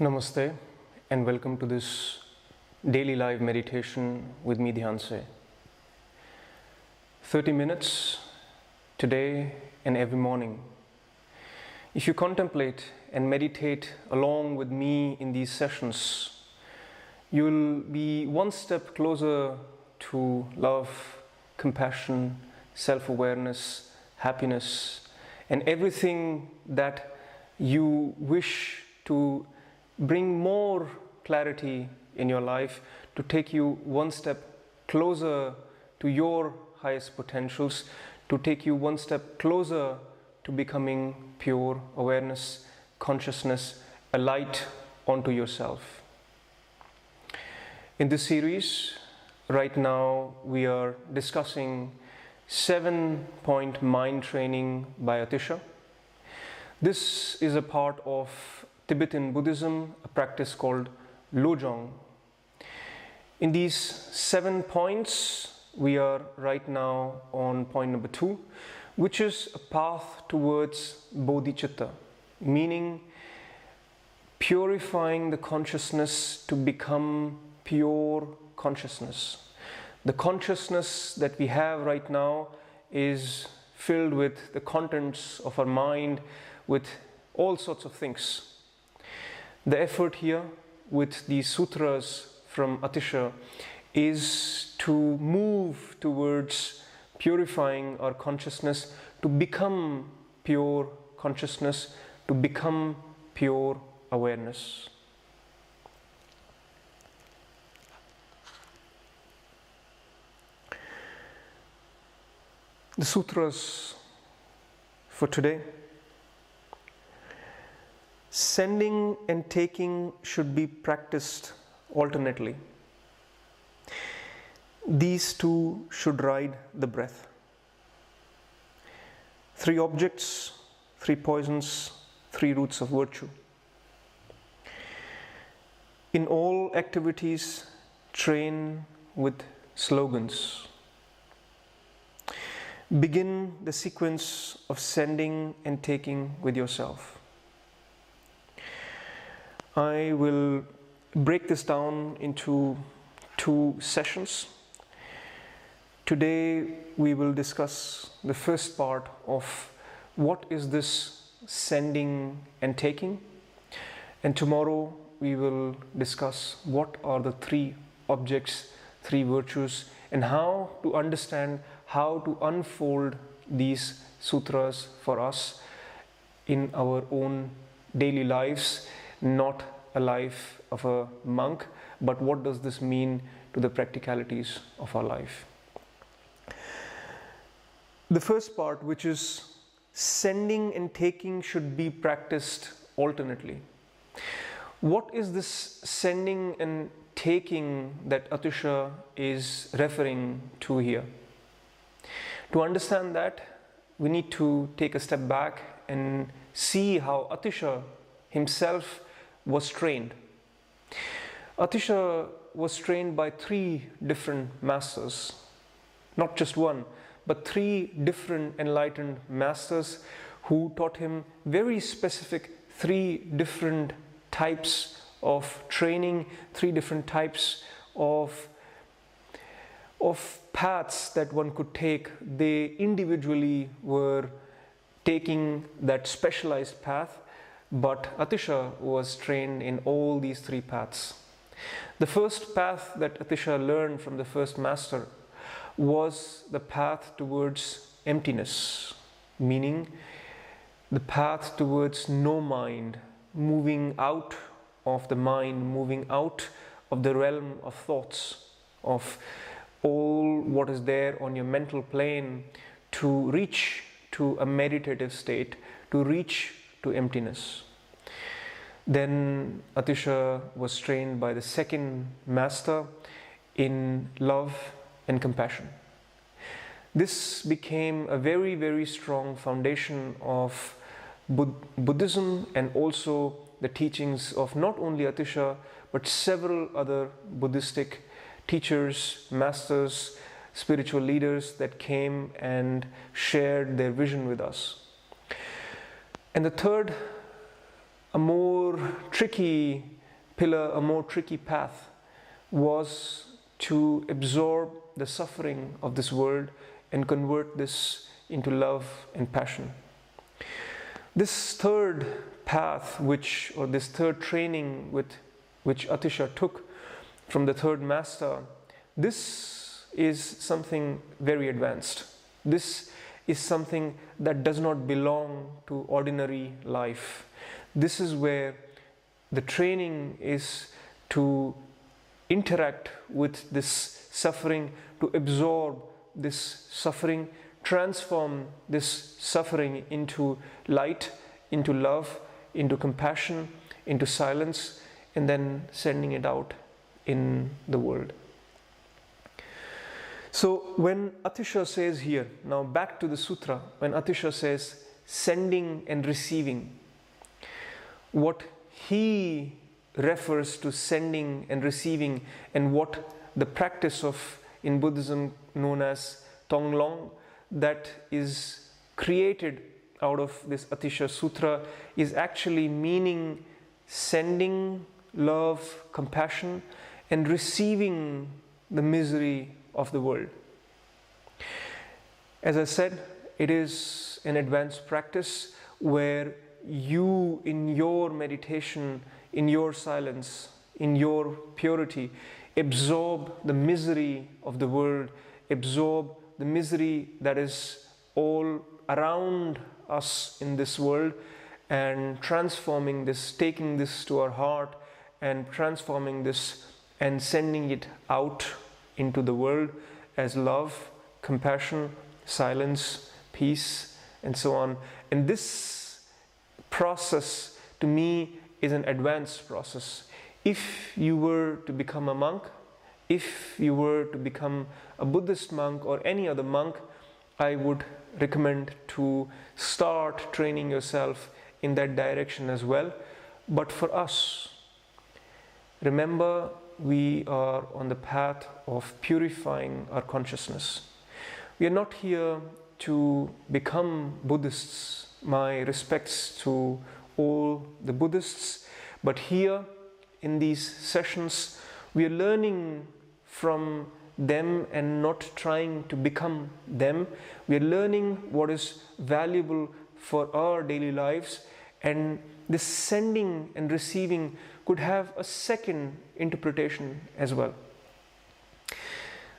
Namaste and welcome to this daily live meditation with me, Dhyanse. 30 minutes today and every morning. If you contemplate and meditate along with me in these sessions, you'll be one step closer to love, compassion, self-awareness, happiness, and everything that you wish to bring more clarity in your life, to take you one step closer to your highest potentials, to take you one step closer to becoming pure awareness, consciousness, a light onto yourself. In this series, right now we are discussing 7-point mind training by ATISHA. This is a part of Tibetan Buddhism, a practice called Lojong. In these 7 points, we are right now on point number 2, which is a path towards bodhicitta, meaning purifying the consciousness to become pure consciousness. The consciousness that we have right now is filled with the contents of our mind, with all sorts of things. The effort here with these sutras from ATISHA is to move towards purifying our consciousness to become pure consciousness, to become pure awareness. The sutras for today. Sending and taking should be practiced alternately. These two should ride the breath. 3 objects, 3 poisons, 3 roots of virtue. In all activities, train with slogans. Begin the sequence of sending and taking with yourself. I will break this down into 2 sessions. Today we will discuss the first part of what is this sending and taking, and tomorrow we will discuss what are the 3 objects, 3 virtues, and how to understand how to unfold these sutras for us in our own daily lives. Not a life of a monk, but what does this mean to the practicalities of our life? The first part, which is sending and taking, should be practiced alternately. What is this sending and taking that ATISHA is referring to here? To understand that, we need to take a step back and see how ATISHA himself was trained. ATISHA was trained by 3 different masters, not just one, but 3 different enlightened masters who taught him very specific 3 different types of training, 3 different types of paths that one could take. They individually were taking that specialized path, but ATISHA was trained in all these 3 paths. The first path that ATISHA learned from the first master was the path towards emptiness, meaning the path towards no mind, moving out of the mind, moving out of the realm of thoughts, of all what is there on your mental plane, to reach to a meditative state, to reach to emptiness. Then ATISHA was trained by the second master in love and compassion. This became a very, very strong foundation of Buddhism, and also the teachings of not only ATISHA but several other Buddhistic teachers, masters, spiritual leaders that came and shared their vision with us. And the third a more tricky pillar, a more tricky path was to absorb the suffering of this world and convert this into love and passion. This third path, this third training which ATISHA took from the third master, this is something very advanced. This is something that does not belong to ordinary life. This is where the training is to interact with this suffering, to absorb this suffering, transform this suffering into light, into love, into compassion, into silence, and then sending it out in the world. So when ATISHA says here, now back to the sutra, when ATISHA says sending and receiving, what he refers to sending and receiving, and what the practice of in Buddhism known as Tonglong, that is created out of this ATISHA Sutra, is actually meaning sending love, compassion, and receiving the misery of the world. As I said, it is an advanced practice where you, in your meditation, in your silence, in your purity, absorb the misery of the world, absorb the misery that is all around us in this world, and transforming this, taking this to our heart and transforming this and sending it out into the world as love, compassion, silence, peace, and so on. And this process, to me, is an advanced process. If you were to become a monk, if you were to become a Buddhist monk or any other monk, I would recommend to start training yourself in that direction as well. But for us, remember, we are on the path of purifying our consciousness. We are not here to become Buddhists. My respects to all the Buddhists, but here in these sessions we are learning from them and not trying to become them. We are learning what is valuable for our daily lives, and this sending and receiving could have a second interpretation as well.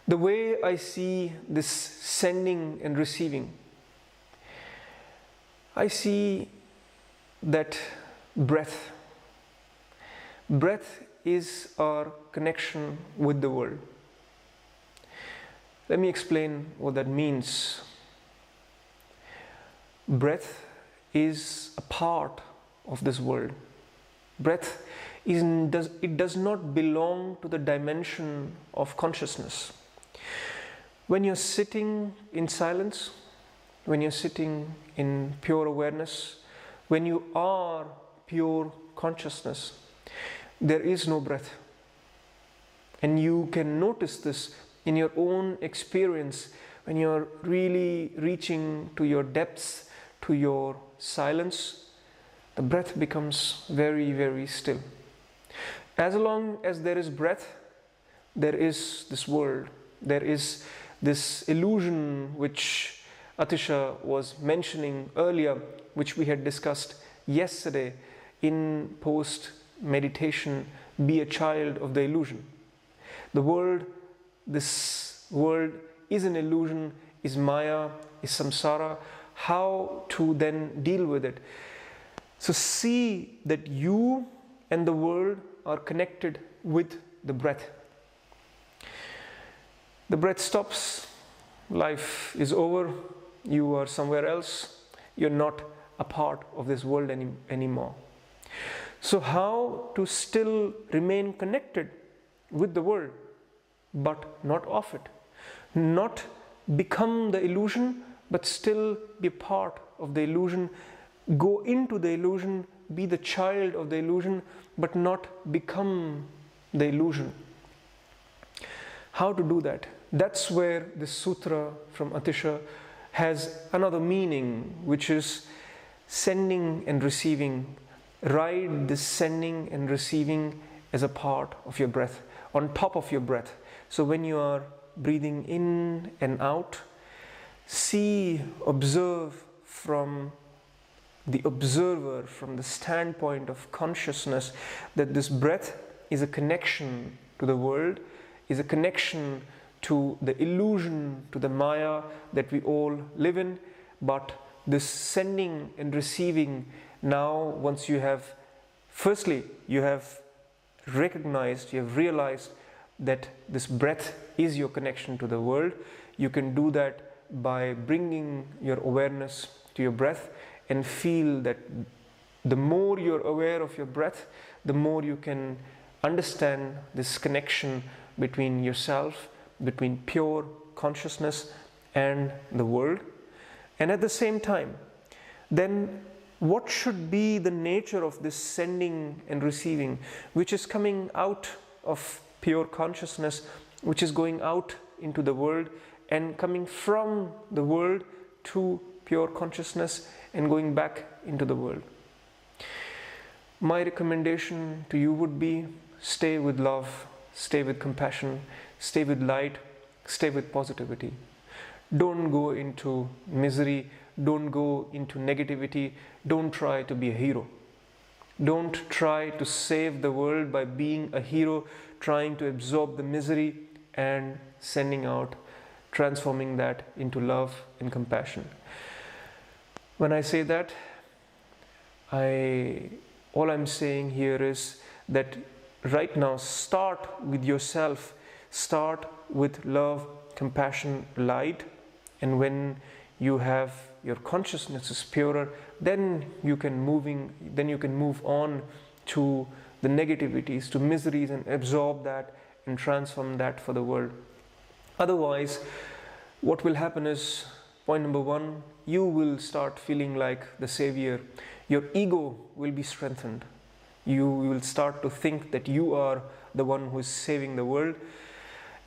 The way I see this sending and receiving, I see that breath is our connection with the world. Let me explain what that means. Breath is a part of this world. Breath does not belong to the dimension of consciousness. When you're sitting in silence, when you're sitting in pure awareness, when you are pure consciousness, there is no breath. And you can notice this in your own experience when you're really reaching to your depths, to your silence. The breath becomes very, very still. As long as there is breath, there is this world. There is this illusion which ATISHA was mentioning earlier, which we had discussed yesterday in post-meditation, be a child of the illusion. The world, this world is an illusion, is Maya, is samsara. How to then deal with it? So see that you and the world are connected with the breath. The breath stops, life is over, you are somewhere else, you're not a part of this world anymore. So how to still remain connected with the world, but not of it? Not become the illusion, but still be part of the illusion. Go into the illusion, be the child of the illusion, but not become the illusion. How to do that? That's where this sutra from ATISHA has another meaning, which is sending and receiving. Ride this sending and receiving as a part of your breath, on top of your breath. So when you are breathing in and out, see, observe from the observer, from the standpoint of consciousness, that this breath is a connection to the world, is a connection to the illusion, to the Maya that we all live in. But this sending and receiving, now once you have, firstly, you have recognized, you have realized that this breath is your connection to the world, you can do that by bringing your awareness to your breath and feel that the more you're aware of your breath, the more you can understand this connection between yourself, between pure consciousness and the world. And at the same time, then what should be the nature of this sending and receiving, which is coming out of pure consciousness, which is going out into the world and coming from the world to pure consciousness and going back into the world? My recommendation to you would be, stay with love, stay with compassion, stay with light, stay with positivity. Don't go into misery, don't go into negativity, don't try to be a hero. Don't try to save the world by being a hero, trying to absorb the misery and sending out, transforming that into love and compassion. When I say that, all I'm saying here is that right now, start with yourself, start with love, compassion, light, and when you have your consciousness is purer, then you can move on to the negativities, to miseries, and absorb that and transform that for the world. Otherwise, what will happen is, point number one, you will start feeling like the savior. Your ego will be strengthened. You will start to think that you are the one who is saving the world,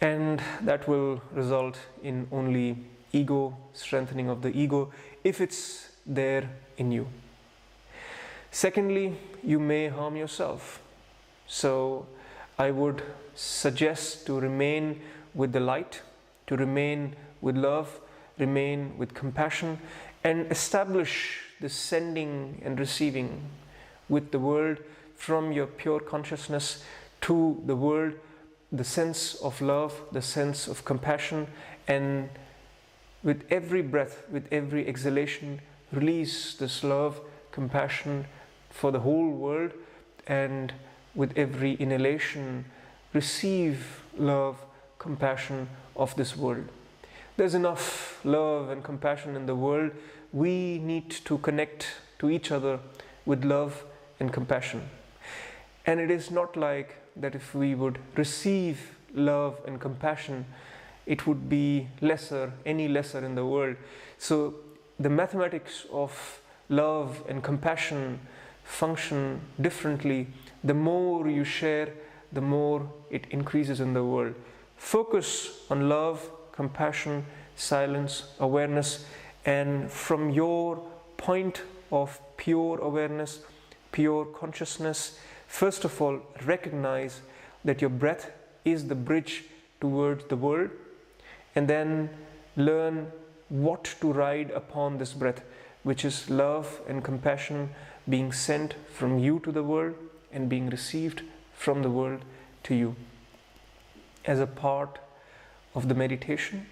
and that will result in only ego, strengthening of the ego, if it's there in you. Secondly, you may harm yourself. So I would suggest to remain with the light, to remain with love, remain with compassion, and establish the sending and receiving with the world from your pure consciousness to the world, the sense of love, the sense of compassion, and with every breath, with every exhalation, release this love, compassion for the whole world, and with every inhalation, receive love, compassion of this world. There's enough love and compassion in the world. We need to connect to each other with love and compassion. And it is not like that if we would receive love and compassion, it would be any lesser in the world. So the mathematics of love and compassion function differently. The more you share, the more it increases in the world. Focus on love, compassion, silence, awareness, and from your point of pure awareness, pure consciousness, first of all, recognize that your breath is the bridge towards the world, and then learn what to ride upon this breath, which is love and compassion being sent from you to the world and being received from the world to you. As a part of the meditation,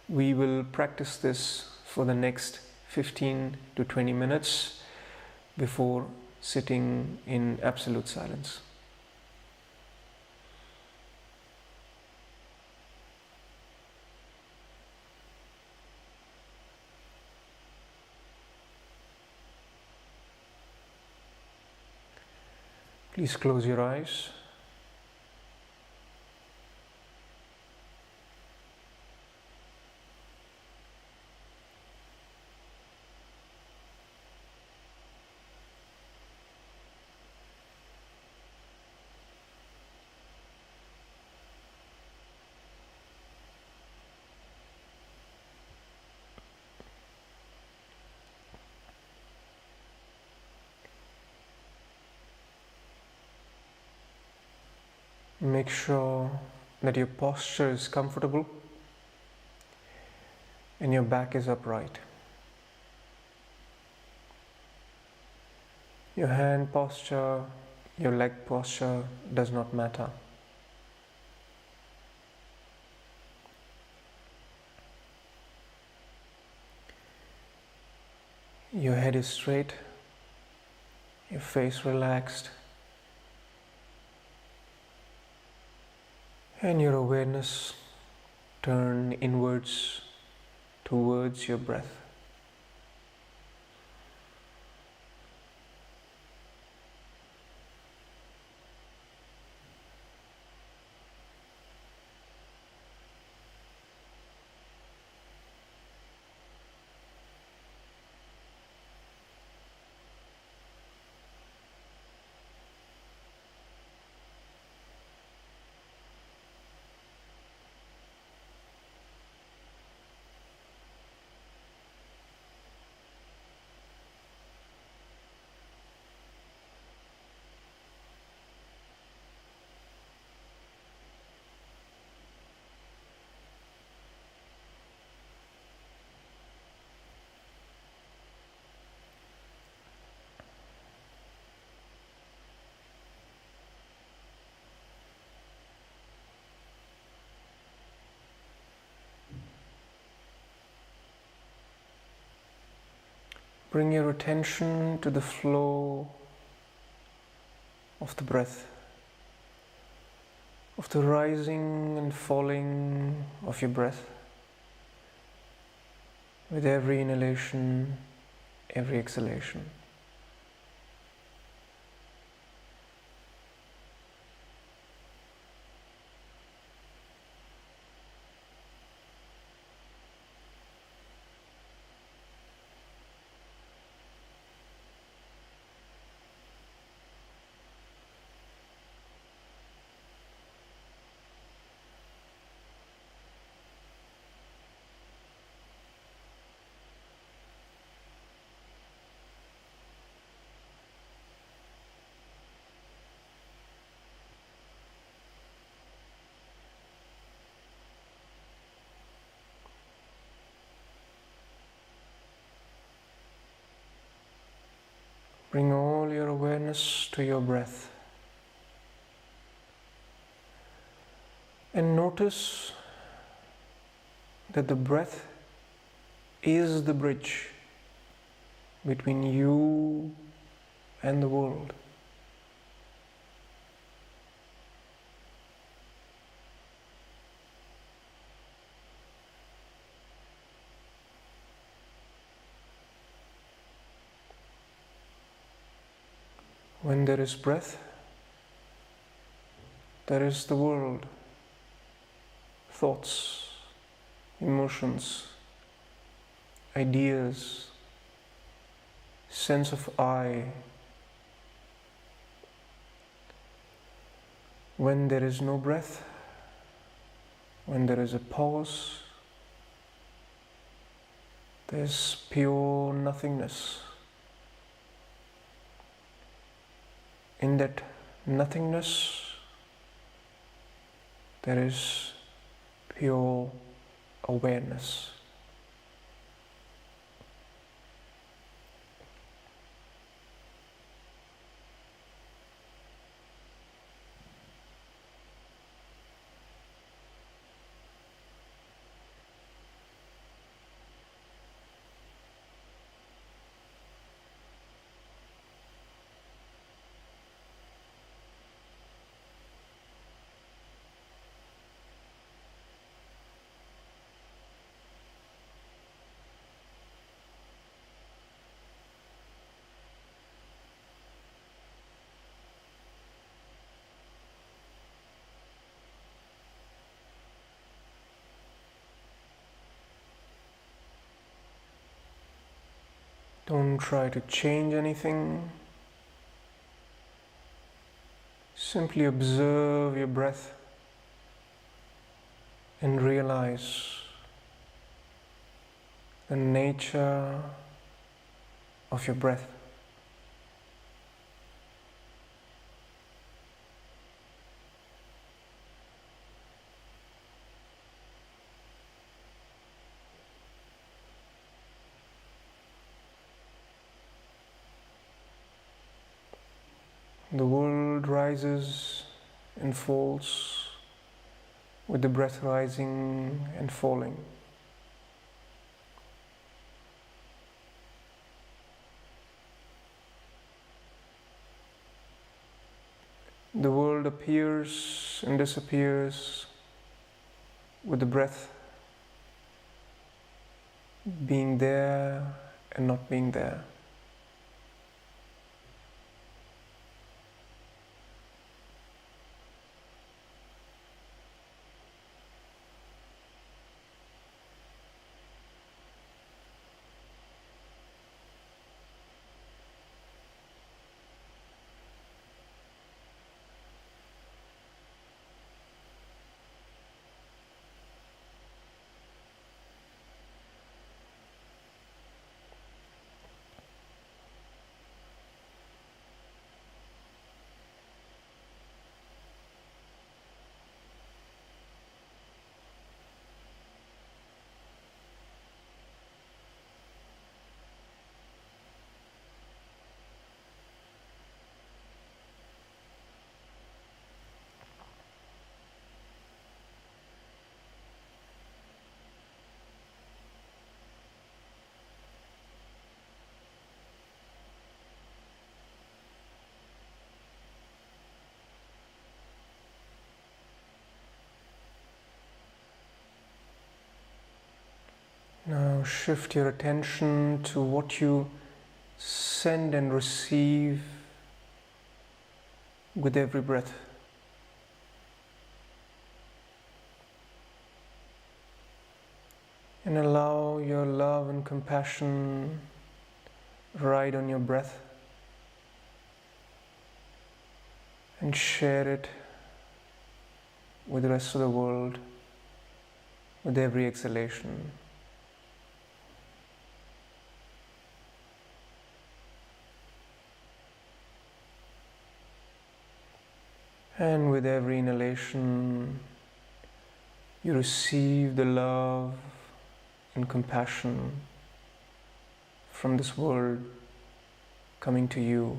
we will practice this for the next 15 to 20 minutes before sitting in absolute silence. Please close your eyes. Make sure that your posture is comfortable and your back is upright. Your hand posture, your leg posture does not matter. Your head is straight, your face relaxed, and your awareness turned inwards towards your breath. Bring your attention to the flow of the breath, of the rising and falling of your breath with every inhalation, every exhalation. Bring all your awareness to your breath and notice that the breath is the bridge between you and the world. When there is breath, there is the world, thoughts, emotions, ideas, sense of I. When there is no breath, when there is a pause, there is pure nothingness. In that nothingness, there is pure awareness. Don't try to change anything. Simply observe your breath and realize the nature of your breath. The world rises and falls with the breath rising and falling. The world appears and disappears with the breath being there and not being there. Now shift your attention to what you send and receive with every breath. And allow your love and compassion ride on your breath and share it with the rest of the world with every exhalation. And with every inhalation, you receive the love and compassion from this world coming to you.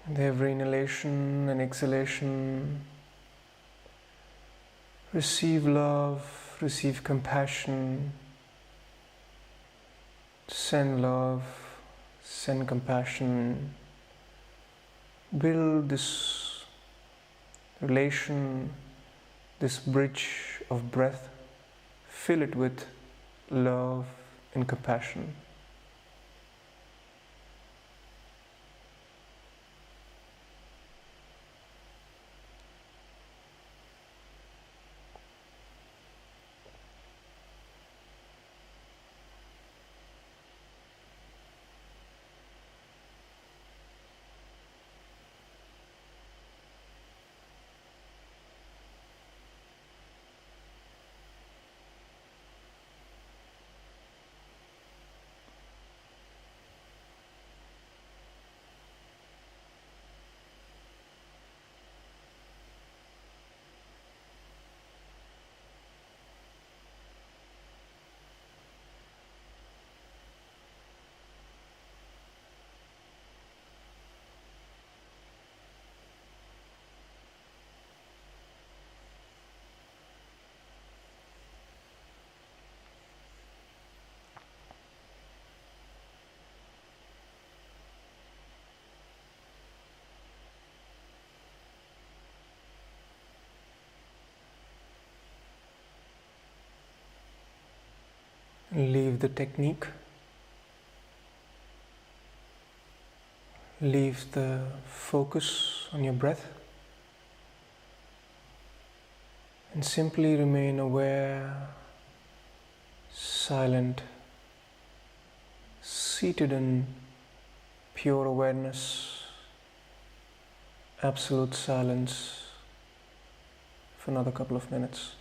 And every inhalation and exhalation, receive love, receive compassion, send love, send compassion, build this relation, this bridge of breath, fill it with love and compassion. Leave the technique. Leave the focus on your breath. And simply remain aware, silent, seated in pure awareness, absolute silence for another couple of minutes.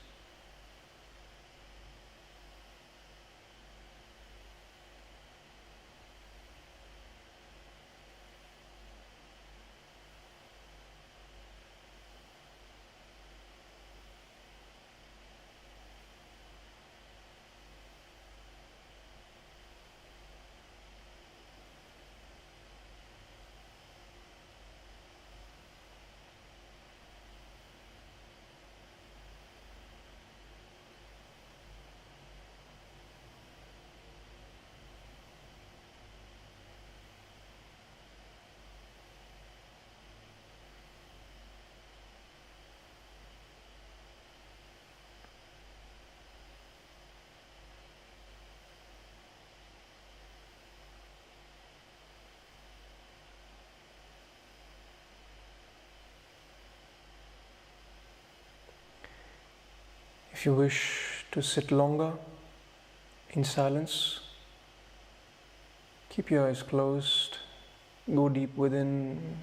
If you wish to sit longer in silence, keep your eyes closed, go deep within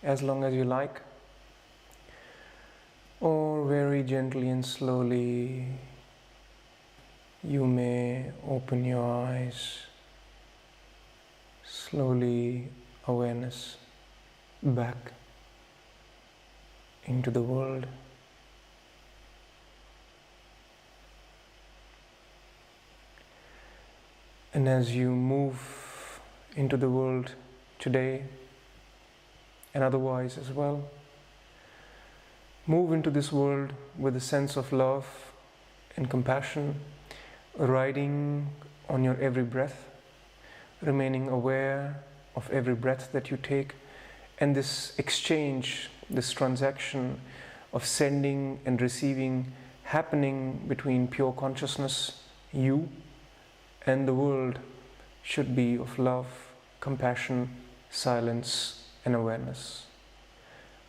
as long as you like, or very gently and slowly you may open your eyes. Slowly awareness back into the world. And as you move into the world today and otherwise as well, move into this world with a sense of love and compassion, riding on your every breath, remaining aware of every breath that you take, and this exchange, this transaction of sending and receiving happening between pure consciousness, you, and the world should be of love, compassion, silence, and awareness.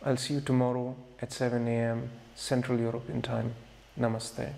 I'll see you tomorrow at 7 a.m. Central European Time. Namaste.